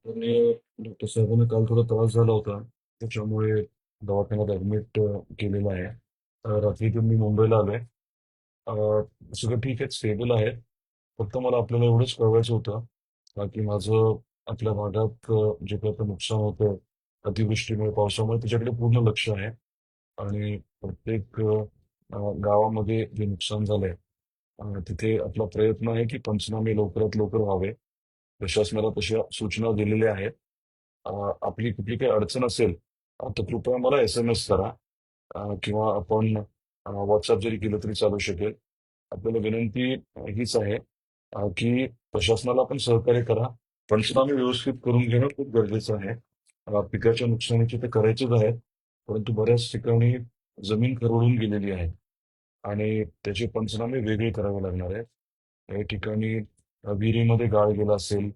आणि डॉक्टर साहेबांना काल थोडा त्रास झाला होता. त्याच्यामुळे दवाखान्यात ऍडमिट केलेलं आहे. रात्रीतून मी मुंबईला आलोय. सगळं ठीक आहे, स्टेबल आहे. फक्त मला आपल्याला एवढंच कळवायचं होतं की माझं आपल्या भागात जे काही आता नुकसान होतं अतिवृष्टीमुळे, पावसामुळे, त्याच्याकडे पूर्ण लक्ष आहे. आणि प्रत्येक गावामध्ये जे नुकसान झालंय तिथे आपला प्रयत्न आहे की पंचनामे लवकरात लवकर व्हावे. प्रशासनाला तशा सूचना दिलेल्या आहेत. आपली कुठली काही अडचण असेल तर कृपया मला SMS करा. किंवा आपण व्हॉट्सअप जरी केलं तरी चालू शकेल. आपल्याला विनंती हीच आहे की प्रशासनाला आपण सहकार्य करा. पंचनामे व्यवस्थित करून घेणं खूप गरजेचं आहे. पिकाच्या नुकसानीचे ते करायचेच आहे, परंतु बऱ्याच ठिकाणी जमीन खरवडून गेलेली आहे आणि त्याचे पंचनामे वेगळे करावे लागणार आहेत. काही ठिकाणी विहिरीमध्ये गाळ गेला असेल,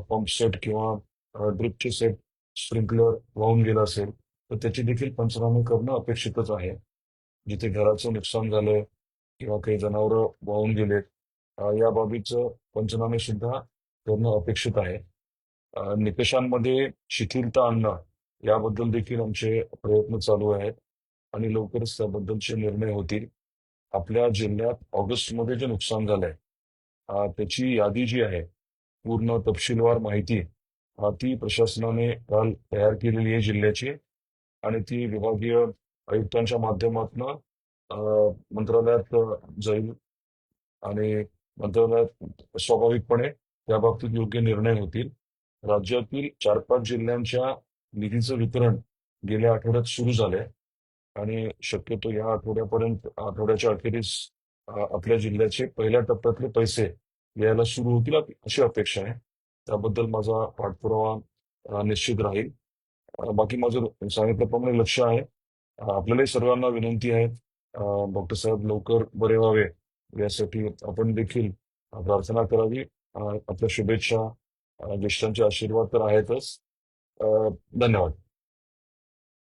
पंप सेट किंवा ड्रिपचे सेट, स्प्रिंकलर वाहून गेला असेल, तर त्याचे देखील पंचनामे करणं अपेक्षितच आहे. जिथे घराचं नुकसान झालंय किंवा काही जनावरं वाहून गेलेत, या बाबीचं पंचनामे सुद्धा करणं अपेक्षित आहे. निकषांमध्ये शिथिलता आणणं याबद्दल देखील आमचे प्रयत्न चालू आहेत आणि लवकरच त्याबद्दलचे निर्णय होतील. आपल्या जिल्ह्यात ऑगस्टमध्ये जे नुकसान झालंय त्याची यादी जी आहे, पूर्ण तपशीलवार माहिती ती प्रशासनाने काल तयार केलेली आहे जिल्ह्याची. आणि ती विभागीय आयुक्तांच्या माध्यमातून मंत्रालयात जाईल आणि मंत्रालयात स्वाभाविकपणे त्याबाबतीत योग्य निर्णय होतील. राज्यातील 4-5 जिल्ह्यांच्या निधीचं वितरण गेल्या आठवड्यात सुरू झालंय आणि शक्यतो या आठवड्याच्या अखेरीस आपल्या जिल्ह्याचे पहिल्या टप्प्यातले पैसे यायला सुरू होतील अशी अपेक्षा आहे. त्याबद्दल माझा पाठपुरावा निश्चित राहील. बाकी माझं सांगितल्याप्रमाणे लक्ष आहे. आपल्यालाही सर्वांना विनंती आहे डॉक्टर साहेब लवकर बरे व्हावे यासाठी आपण देखील प्रार्थना करावी. आपल्या शुभेच्छा, ज्येष्ठांचे आशीर्वाद तर आहेतच. धन्यवाद.